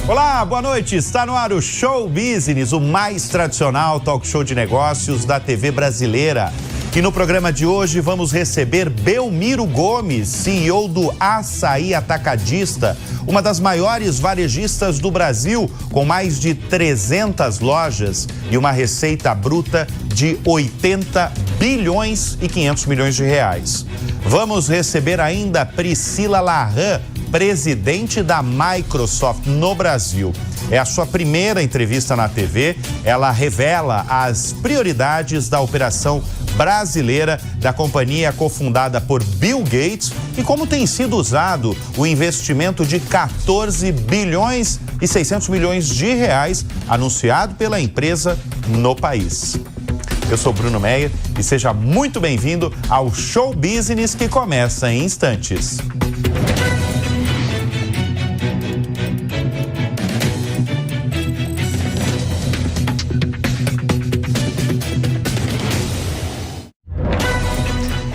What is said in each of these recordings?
Olá, boa noite. Está no ar o Show Business, o mais tradicional talk show de negócios da TV brasileira. E no programa de hoje vamos receber Belmiro Gomes, CEO do Açaí Atacadista, uma das maiores varejistas do Brasil, com mais de 300 lojas e uma receita bruta de 80 bilhões e 500 milhões de reais. Vamos receber ainda Priscila Larran, presidente da Microsoft no Brasil. É a sua primeira entrevista na TV. Ela revela as prioridades da operação brasileira da companhia cofundada por Bill Gates e como tem sido usado o investimento de 14 bilhões e 600 milhões de reais anunciado pela empresa no país. Eu sou Bruno Meyer e seja muito bem-vindo ao Show Business que começa em instantes.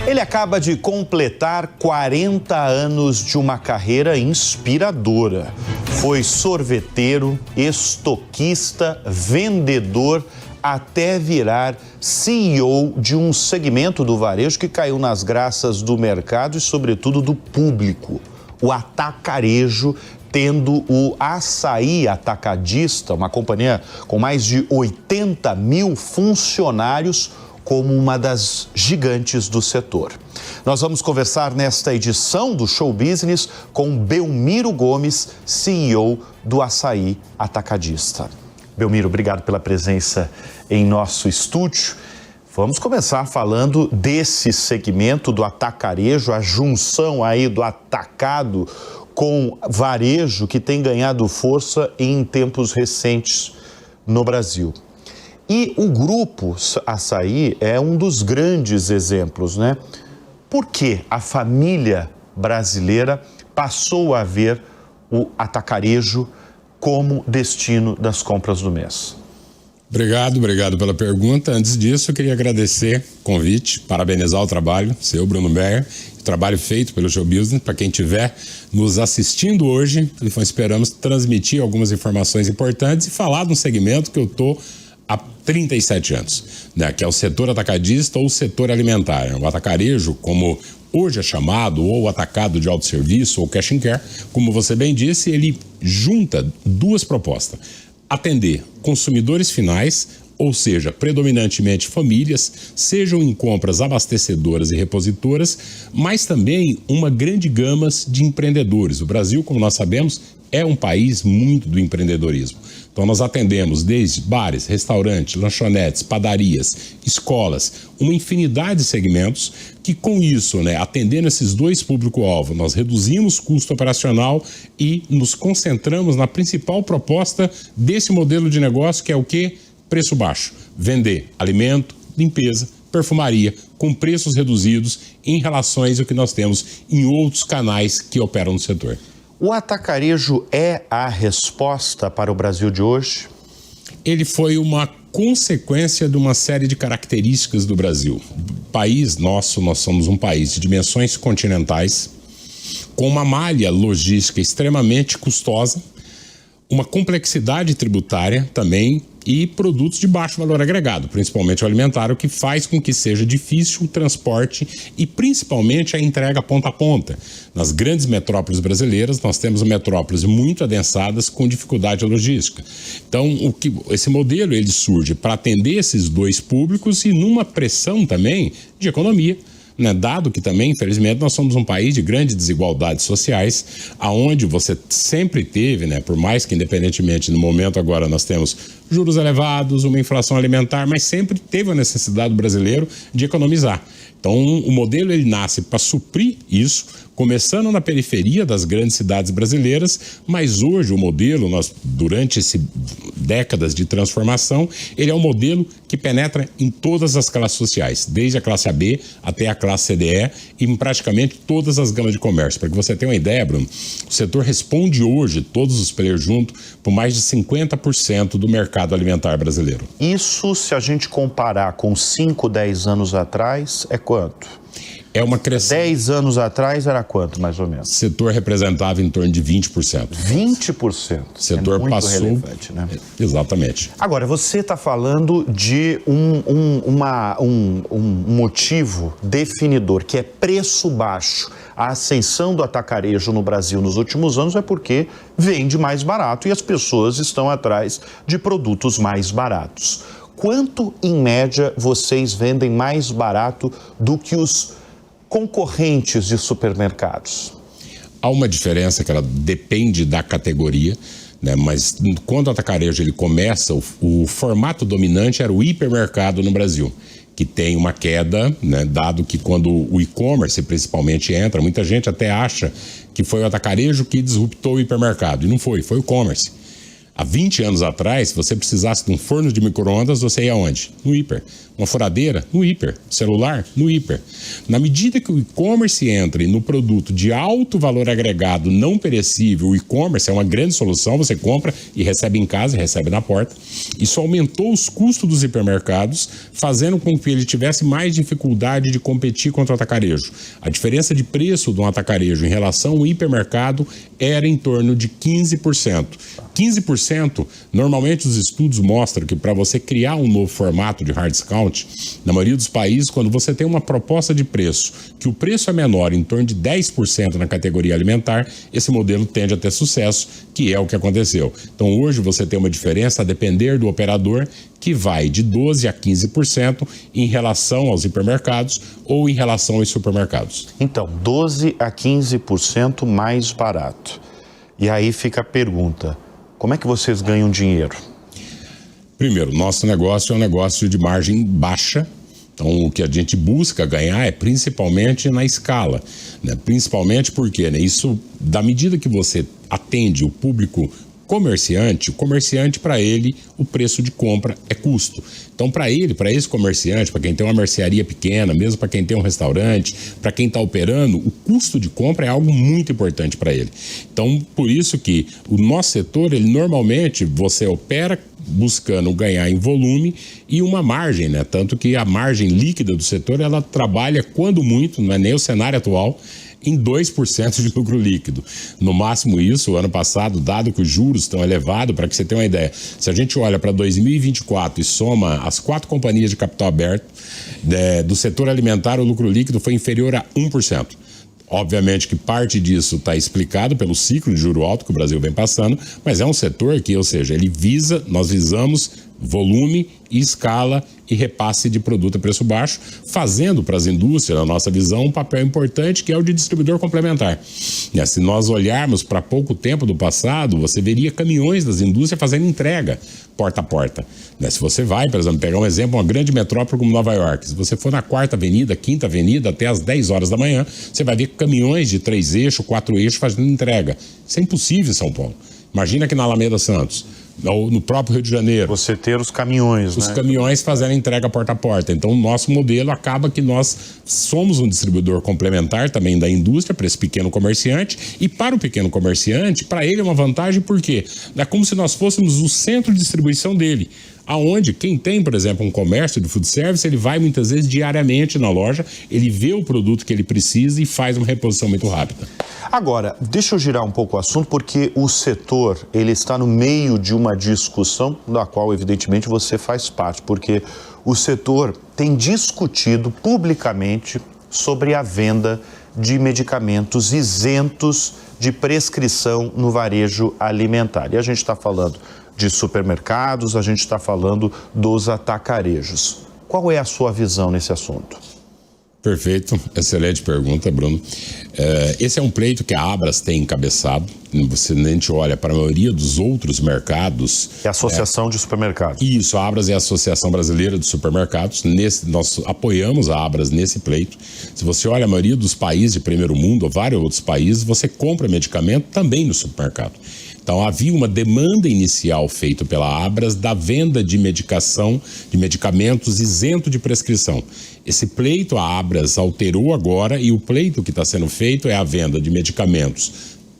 Ele acaba de completar 40 anos de uma carreira inspiradora. Foi sorveteiro, estoquista, vendedor, até virar CEO de um segmento do varejo que caiu nas graças do mercado e, sobretudo, do público. O atacarejo, tendo o Açaí Atacadista, uma companhia com mais de 80 mil funcionários, como uma das gigantes do setor. Nós vamos conversar nesta edição do Show Business com Belmiro Gomes, CEO do Açaí Atacadista. Belmiro, obrigado pela presença em nosso estúdio. Vamos começar falando desse segmento do atacarejo, a junção aí do atacado com varejo que tem ganhado força em tempos recentes no Brasil. E o grupo Açaí é um dos grandes exemplos, né? Por que a família brasileira passou a ver o atacarejo como destino das compras do mês? Obrigado pela pergunta. Antes disso, eu queria agradecer o convite, parabenizar o trabalho, seu Bruno Meyer, o trabalho feito pelo Show Business. Para quem estiver nos assistindo hoje, esperamos transmitir algumas informações importantes e falar de um segmento que eu estou há 37 anos, né, que é o setor atacadista ou o setor alimentar. O atacarejo, como hoje é chamado, ou atacado de autosserviço, ou cash and care, como você bem disse, ele junta duas propostas. Atender consumidores finais, ou seja, predominantemente famílias, sejam em compras abastecedoras e repositoras, mas também uma grande gama de empreendedores. O Brasil, como nós sabemos, é um país muito do empreendedorismo. Então nós atendemos desde bares, restaurantes, lanchonetes, padarias, escolas, uma infinidade de segmentos que com isso, né, atendendo esses dois público-alvo, nós reduzimos o custo operacional e nos concentramos na principal proposta desse modelo de negócio, que é o quê? Preço baixo. Vender alimento, limpeza, perfumaria, com preços reduzidos em relação ao que nós temos em outros canais que operam no setor. O atacarejo é a resposta para o Brasil de hoje? Ele foi uma consequência de uma série de características do Brasil. O país nosso, nós somos um país de dimensões continentais, com uma malha logística extremamente custosa, uma complexidade tributária também e produtos de baixo valor agregado, principalmente o alimentar, o que faz com que seja difícil o transporte e principalmente a entrega ponta a ponta. Nas grandes metrópoles brasileiras, nós temos metrópoles muito adensadas com dificuldade logística. Então, esse modelo ele surge para atender esses dois públicos e numa pressão também de economia, né? Dado que também, infelizmente, nós somos um país de grandes desigualdades sociais, aonde você sempre teve, né, por mais que independentemente no momento agora nós temos juros elevados, uma inflação alimentar, mas sempre teve a necessidade do brasileiro de economizar. Então, o modelo ele nasce para suprir isso, começando na periferia das grandes cidades brasileiras, mas hoje o modelo, durante essas décadas de transformação, ele é um modelo que penetra em todas as classes sociais, desde a classe AB até a classe CDE e em praticamente todas as gamas de comércio. Para que você tenha uma ideia, Bruno, o setor responde hoje, todos os players juntos, por mais de 50% do mercado alimentar brasileiro. Isso, se a gente comparar com 5, 10 anos atrás, é quanto? É uma crescente. 10 anos atrás era quanto, mais ou menos? O setor representava em torno de 20%. 20%? O setor muito passou... relevante, né? Exatamente. Agora, você está falando de um motivo definidor, que é preço baixo. A ascensão do atacarejo no Brasil nos últimos anos é porque vende mais barato e as pessoas estão atrás de produtos mais baratos. Quanto, em média, vocês vendem mais barato do que os concorrentes de supermercados? Há uma diferença que ela depende da categoria, né? Mas quando o atacarejo ele começa, o formato dominante era o hipermercado no Brasil, que tem uma queda, né? Dado que quando o e-commerce principalmente entra, muita gente até acha que foi o atacarejo que disruptou o hipermercado, e não foi, foi o e-commerce. Há 20 anos atrás, se você precisasse de um forno de micro-ondas, você ia aonde? No hiper. Uma furadeira? No hiper. Celular? No hiper. Na medida que o e-commerce entra no produto de alto valor agregado, não perecível, o e-commerce é uma grande solução, você compra e recebe em casa, e recebe na porta. Isso aumentou os custos dos hipermercados, fazendo com que ele tivesse mais dificuldade de competir contra o atacarejo. A diferença de preço de um atacarejo em relação ao hipermercado era em torno de 15%. 15%, normalmente os estudos mostram que para você criar um novo formato de hard discount, na maioria dos países, quando você tem uma proposta de preço, que o preço é menor, em torno de 10% na categoria alimentar, esse modelo tende a ter sucesso, que é o que aconteceu. Então hoje você tem uma diferença, a depender do operador, que vai de 12% a 15% em relação aos hipermercados ou em relação aos supermercados. Então, 12% a 15% mais barato. E aí fica a pergunta: como é que vocês ganham dinheiro? Primeiro, nosso negócio é um negócio de margem baixa. Então, o que a gente busca ganhar é principalmente na escala, né? Principalmente porque, né, isso, da medida que você atende o público comerciante, o comerciante, para ele, o preço de compra é custo. Então, para esse comerciante, para quem tem uma mercearia pequena, mesmo para quem tem um restaurante, para quem está operando, o custo de compra é algo muito importante para ele. Então, por isso que o nosso setor, ele normalmente, você opera buscando ganhar em volume e uma margem, né? Tanto que a margem líquida do setor, ela trabalha, quando muito, não é nem o cenário atual, em 2% de lucro líquido. No máximo isso, o ano passado, dado que os juros estão elevados, para que você tenha uma ideia, se a gente olha para 2024 e soma as 4 companhias de capital aberto do setor alimentar, o lucro líquido foi inferior a 1%. Obviamente que parte disso está explicado pelo ciclo de juro alto que o Brasil vem passando, mas é um setor que, ou seja, nós visamos volume e escala e repasse de produto a preço baixo, fazendo para as indústrias, na nossa visão, um papel importante que é o de distribuidor complementar. Se nós olharmos para pouco tempo do passado, você veria caminhões das indústrias fazendo entrega porta a porta. Se você vai, por exemplo, pegar um exemplo, uma grande metrópole como Nova York, se você for na 4ª Avenida, 5ª Avenida, até às 10 horas da manhã, você vai ver caminhões de 3 eixos, 4 eixos fazendo entrega. Isso é impossível em São Paulo. Imagina aqui na Alameda Santos, ou no próprio Rio de Janeiro. Você ter os caminhões, Os caminhões fazendo entrega porta a porta. Então, o nosso modelo acaba que nós somos um distribuidor complementar também da indústria para esse pequeno comerciante. E para o pequeno comerciante, para ele é uma vantagem porque é como se nós fôssemos o centro de distribuição dele. Aonde quem tem, por exemplo, um comércio de food service, ele vai muitas vezes diariamente na loja, ele vê o produto que ele precisa e faz uma reposição muito rápida. Agora, deixa eu girar um pouco o assunto, porque o setor, ele está no meio de uma discussão da qual, evidentemente, você faz parte, porque o setor tem discutido publicamente sobre a venda de medicamentos isentos de prescrição no varejo alimentar. E a gente está falando de supermercados, a gente está falando dos atacarejos. Qual é a sua visão nesse assunto? Perfeito, excelente pergunta, Bruno. Esse é um pleito que a Abras tem encabeçado. A gente olha para a maioria dos outros mercados. É a Associação de Supermercados. Isso, a Abras é a Associação Brasileira de Supermercados. Nós apoiamos a Abras nesse pleito. Se você olha a maioria dos países de primeiro mundo, ou vários outros países, você compra medicamento também no supermercado. Então, havia uma demanda inicial feita pela Abras da venda de medicamentos isento de prescrição. Esse pleito a Abras alterou agora e o pleito que está sendo feito é a venda de medicamentos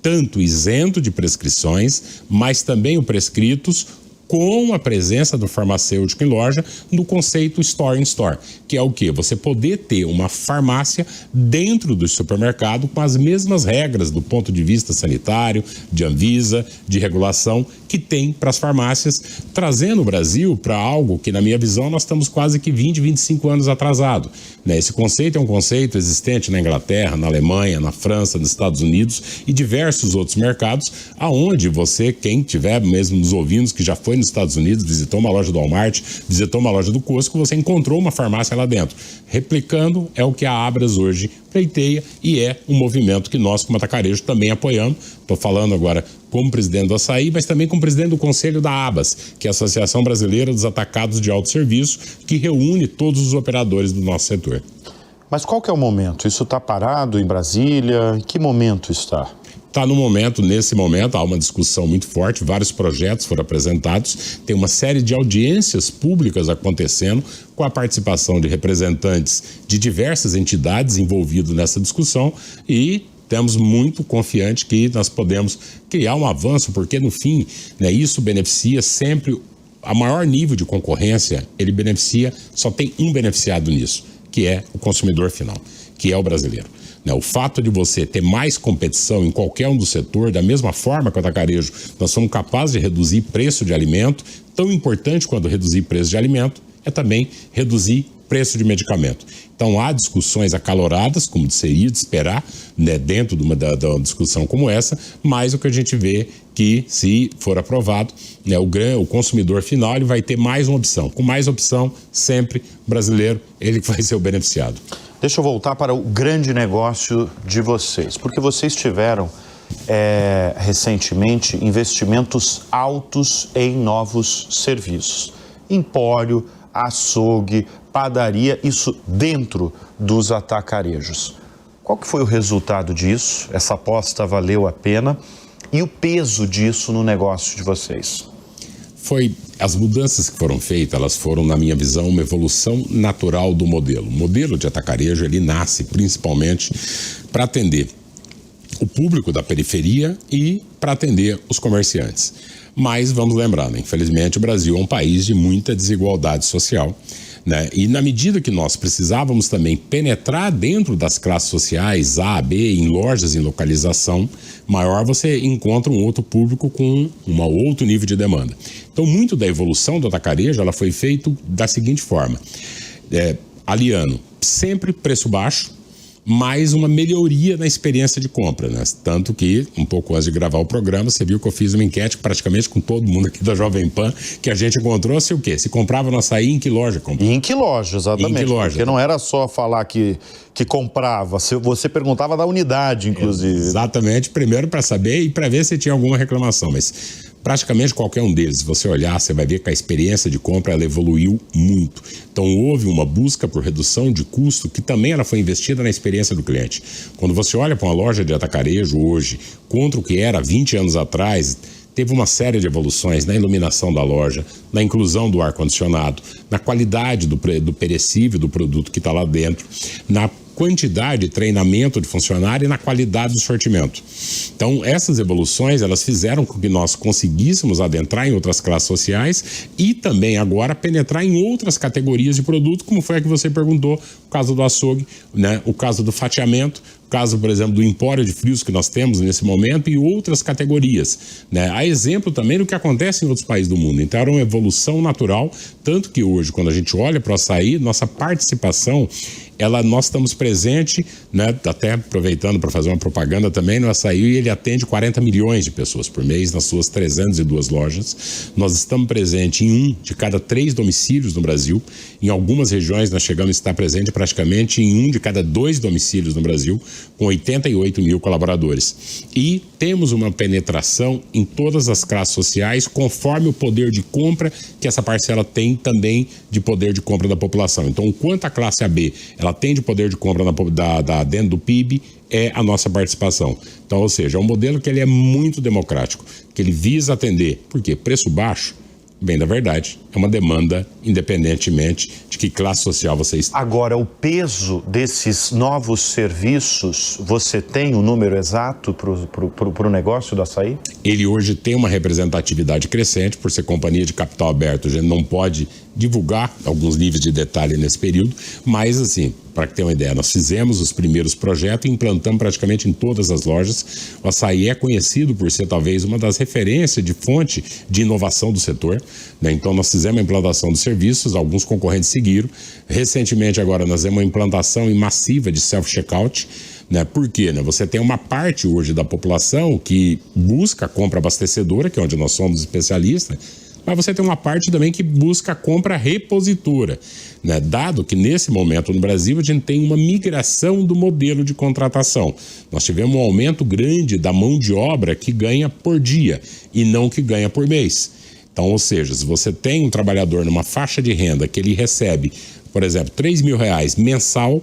tanto isento de prescrições, mas também o prescritos com a presença do farmacêutico em loja, no conceito Store in Store, que é o quê? Você poder ter uma farmácia dentro do supermercado com as mesmas regras do ponto de vista sanitário, de Anvisa, de regulação, que tem para as farmácias, trazendo o Brasil para algo que, na minha visão, nós estamos quase que 20, 25 anos atrasado. Né? Esse conceito é um conceito existente na Inglaterra, na Alemanha, na França, nos Estados Unidos e diversos outros mercados, aonde você, quem tiver mesmo nos ouvindo, que já foi nos Estados Unidos, visitou uma loja do Walmart, visitou uma loja do Costco, você encontrou uma farmácia lá dentro. Replicando é o que a Abras hoje pleiteia e é um movimento que nós, como atacarejo, também apoiamos. Estou falando agora como presidente do Açaí, mas também como presidente do Conselho da ABAS, que é a Associação Brasileira dos Atacados de Autosserviço, que reúne todos os operadores do nosso setor. Mas qual que é o momento? Isso está parado em Brasília? Em que momento está? Está nesse momento, há uma discussão muito forte, vários projetos foram apresentados, tem uma série de audiências públicas acontecendo com a participação de representantes de diversas entidades envolvidas nessa discussão e estamos muito confiantes que nós podemos criar um avanço, porque no fim, né, isso beneficia sempre, a maior nível de concorrência, ele beneficia, só tem um beneficiado nisso, que é o consumidor final, que é o brasileiro. O fato de você ter mais competição em qualquer um do setor, da mesma forma que o atacarejo, nós somos capazes de reduzir preço de alimento, tão importante quanto reduzir preço de alimento, é também reduzir preço de medicamento. Então há discussões acaloradas, como seria de esperar, né, dentro de uma discussão como essa, mas o que a gente vê que, se for aprovado, né, o consumidor final ele vai ter mais uma opção. Com mais opção, sempre brasileiro, ele vai ser o beneficiado. Deixa eu voltar para o grande negócio de vocês, porque vocês tiveram recentemente investimentos altos em novos serviços. Empório, açougue, padaria, isso dentro dos atacarejos. Qual que foi o resultado disso? Essa aposta valeu a pena? E o peso disso no negócio de vocês? As mudanças que foram feitas, elas foram, na minha visão, uma evolução natural do modelo. O modelo de atacarejo, ele nasce principalmente para atender o público da periferia e para atender os comerciantes. Mas vamos lembrar, né? Infelizmente o Brasil é um país de muita desigualdade social, né? E na medida que nós precisávamos também penetrar dentro das classes sociais A, B, em lojas em localização maior, você encontra um outro público com um outro nível de demanda. Então, muito da evolução do atacarejo, ela foi feita da seguinte forma, aliando sempre preço baixo, mais uma melhoria na experiência de compra, né? Tanto que, um pouco antes de gravar o programa, você viu que eu fiz uma enquete praticamente com todo mundo aqui da Jovem Pan, que a gente encontrou, o quê? Se comprava no Açaí, em que loja comprava? Em que loja, exatamente. Em que loja? Porque não era só falar que comprava, você perguntava da unidade, inclusive. Exatamente, primeiro para saber e para ver se tinha alguma reclamação, mas praticamente qualquer um deles, se você olhar, você vai ver que a experiência de compra ela evoluiu muito. Então houve uma busca por redução de custo que também ela foi investida na experiência do cliente. Quando você olha para uma loja de atacarejo hoje, contra o que era 20 anos atrás, teve uma série de evoluções na iluminação da loja, na inclusão do ar-condicionado, na qualidade do perecível do produto que está lá dentro, na quantidade de treinamento de funcionário e na qualidade do sortimento. Então, essas evoluções, elas fizeram com que nós conseguíssemos adentrar em outras classes sociais e também agora penetrar em outras categorias de produto, como foi a que você perguntou, o caso do açougue, né? O caso do fatiamento, o caso, por exemplo, do empório de frios que nós temos nesse momento e outras categorias, né? Há exemplo também do que acontece em outros países do mundo. Então, era uma evolução natural, tanto que hoje, quando a gente olha para o açaí, nossa participação, nós estamos presentes, né, até aproveitando para fazer uma propaganda também, no açaí ele atende 40 milhões de pessoas por mês nas suas 302 lojas. Nós estamos presentes em 1 de cada 3 domicílios no Brasil. Em algumas regiões nós chegamos a estar presente praticamente em 1 de cada 2 domicílios no Brasil, com 88 mil colaboradores. E temos uma penetração em todas as classes sociais, conforme o poder de compra que essa parcela tem também de poder de compra da população. Então, enquanto a classe AB ela tem de poder de compra dentro do PIB, é a nossa participação. Então, ou seja, é um modelo que ele é muito democrático, que ele visa atender, por quê? Preço baixo, bem da verdade, é uma demanda independentemente de que classe social você está. Agora, o peso desses novos serviços, você tem o número exato para o negócio do açaí? Ele hoje tem uma representatividade crescente, por ser companhia de capital aberto, a gente não pode divulgar alguns níveis de detalhe nesse período, mas assim, para que tenha uma ideia, nós fizemos os primeiros projetos e implantamos praticamente em todas as lojas. O açaí é conhecido por ser talvez uma das referências de fonte de inovação do setor, né? Então nós fizemos a implantação dos serviços, alguns concorrentes seguiram. Recentemente agora nós temos uma implantação massiva de self-checkout, né? Por quê? Né? Você tem uma parte hoje da população que busca a compra abastecedora, que é onde nós somos especialistas, mas você tem uma parte também que busca a compra repositora, né? Dado que nesse momento no Brasil a gente tem uma migração do modelo de contratação. Nós tivemos um aumento grande da mão de obra que ganha por dia e não que ganha por mês. Então, ou seja, se você tem um trabalhador numa faixa de renda que ele recebe, por exemplo, R$3.000 mensal,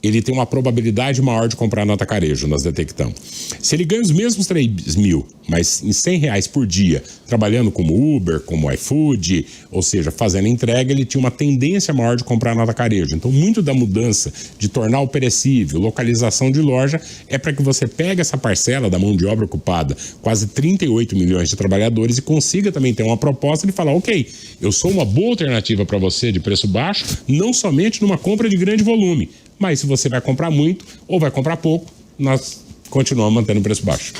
ele tem uma probabilidade maior de comprar no atacarejo, nós detectamos. Se ele ganha os mesmos 3 mil, mas em R$100 por dia, trabalhando como Uber, como iFood, ou seja, fazendo entrega, ele tinha uma tendência maior de comprar no atacarejo. Então, muito da mudança de tornar o perecível, localização de loja, é para que você pegue essa parcela da mão de obra ocupada, quase 38 milhões de trabalhadores, e consiga também ter uma proposta de falar, ok, eu sou uma boa alternativa para você de preço baixo, não somente numa compra de grande volume, mas se você vai comprar muito ou vai comprar pouco, nós continuamos mantendo o preço baixo.